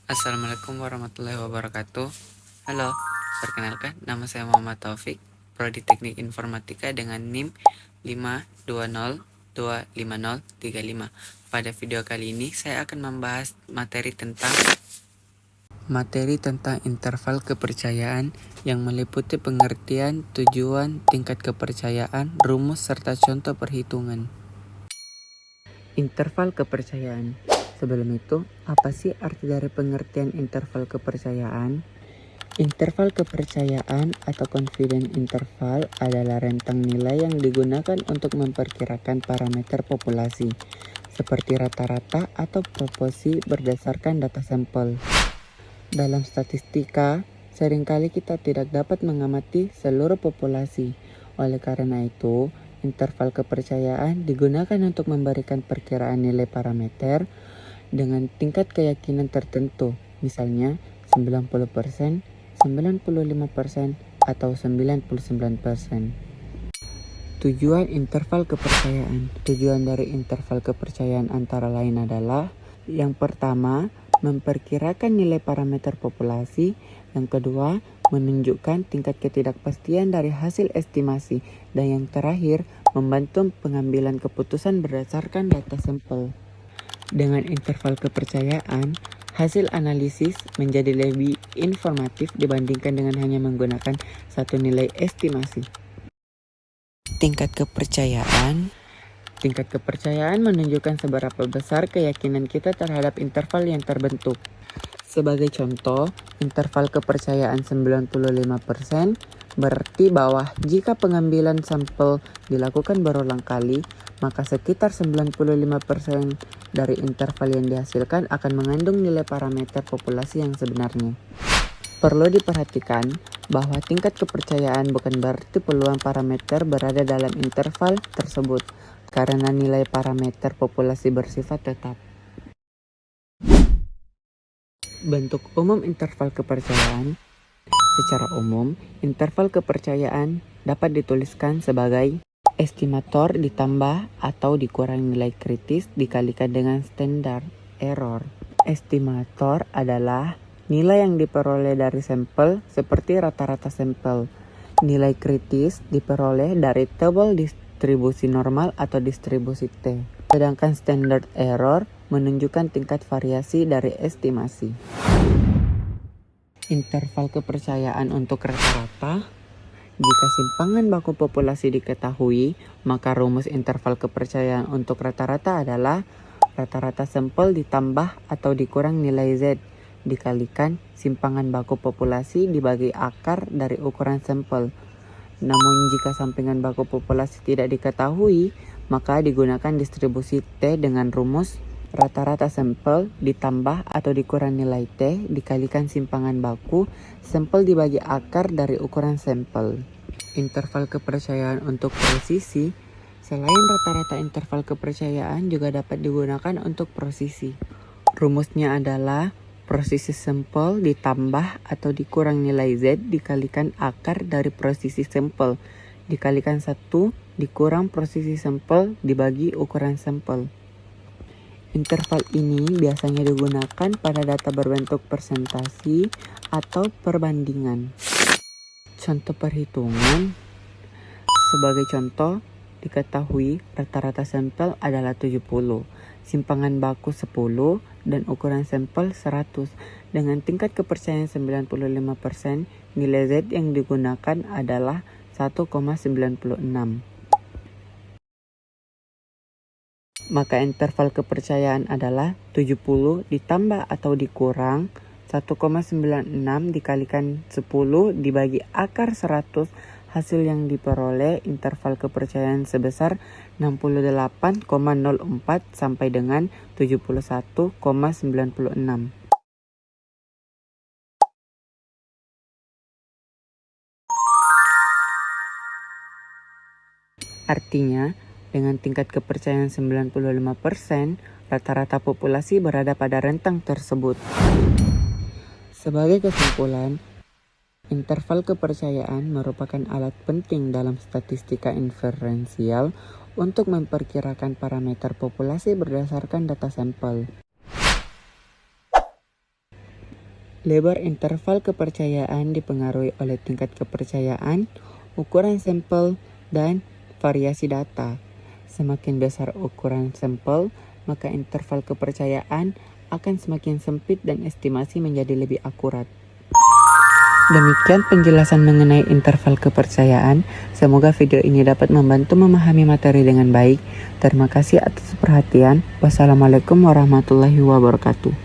Assalamualaikum warahmatullahi wabarakatuh. Halo, perkenalkan nama saya Muhammad Taufik, Prodi Teknik Informatika dengan NIM 520250035. Pada video kali ini saya akan membahas materi tentang interval kepercayaan yang meliputi pengertian, tujuan, tingkat kepercayaan, rumus, serta contoh perhitungan. Interval kepercayaan. Sebelum itu, apa sih arti dari pengertian interval kepercayaan? Interval kepercayaan atau confidence interval adalah rentang nilai yang digunakan untuk memperkirakan parameter populasi, seperti rata-rata atau proporsi berdasarkan data sampel. Dalam statistika, seringkali kita tidak dapat mengamati seluruh populasi. Oleh karena itu, interval kepercayaan digunakan untuk memberikan perkiraan nilai parameter dengan tingkat keyakinan tertentu, misalnya 90%, 95%, atau 99%. Tujuan interval kepercayaan. Tujuan dari interval kepercayaan antara lain adalah: yang pertama, memperkirakan nilai parameter populasi. Yang kedua, menunjukkan tingkat ketidakpastian dari hasil estimasi. Dan yang terakhir, membantu pengambilan keputusan berdasarkan data sampel. Dengan interval kepercayaan, hasil analisis menjadi lebih informatif dibandingkan dengan hanya menggunakan satu nilai estimasi. Tingkat kepercayaan menunjukkan seberapa besar keyakinan kita terhadap interval yang terbentuk. Sebagai contoh, interval kepercayaan 95% berarti bahwa jika pengambilan sampel dilakukan berulang kali, maka sekitar 95% dari interval yang dihasilkan akan mengandung nilai parameter populasi yang sebenarnya. Perlu diperhatikan bahwa tingkat kepercayaan bukan berarti peluang parameter berada dalam interval tersebut, karena nilai parameter populasi bersifat tetap. Bentuk umum interval kepercayaan. Secara umum, interval kepercayaan dapat dituliskan sebagai estimator ditambah atau dikurangi nilai kritis dikalikan dengan standar error. Estimator adalah nilai yang diperoleh dari sampel seperti rata-rata sampel. Nilai kritis diperoleh dari tabel distribusi normal atau distribusi T. Sedangkan standard error menunjukkan tingkat variasi dari estimasi. Interval kepercayaan untuk rata-rata. Jika simpangan baku populasi diketahui, maka rumus interval kepercayaan untuk rata-rata adalah rata-rata sampel ditambah atau dikurang nilai Z dikalikan simpangan baku populasi dibagi akar dari ukuran sampel. Namun jika sampingan baku populasi tidak diketahui, maka digunakan distribusi T dengan rumus rata-rata sampel ditambah atau dikurang nilai T dikalikan simpangan baku sampel dibagi akar dari ukuran sampel. Interval kepercayaan untuk presisi. Selain rata-rata, interval kepercayaan juga dapat digunakan untuk prosesi. Rumusnya adalah prosesi sampel ditambah atau dikurang nilai Z dikalikan akar dari prosesi sampel dikalikan 1 dikurang prosesi sampel dibagi ukuran sampel. Interval ini biasanya digunakan pada data berbentuk persentasi atau perbandingan. Contoh perhitungan. Sebagai contoh, diketahui rata-rata sampel adalah 70, simpangan baku 10, dan ukuran sampel 100. Dengan tingkat kepercayaan 95%, nilai Z yang digunakan adalah 1,96. Maka interval kepercayaan adalah 70 ditambah atau dikurang 1,96 dikalikan 10 dibagi akar 100. Hasil yang diperoleh interval kepercayaan sebesar 68,04 sampai dengan 71,96. Artinya, dengan tingkat kepercayaan 95%, rata-rata populasi berada pada rentang tersebut. Sebagai kesimpulan, interval kepercayaan merupakan alat penting dalam statistika inferensial untuk memperkirakan parameter populasi berdasarkan data sampel. Lebar interval kepercayaan dipengaruhi oleh tingkat kepercayaan, ukuran sampel, dan variasi data. Semakin besar ukuran sampel, maka interval kepercayaan akan semakin sempit dan estimasi menjadi lebih akurat. Demikian penjelasan mengenai interval kepercayaan. Semoga video ini dapat membantu memahami materi dengan baik. Terima kasih atas perhatian. Wassalamualaikum warahmatullahi wabarakatuh.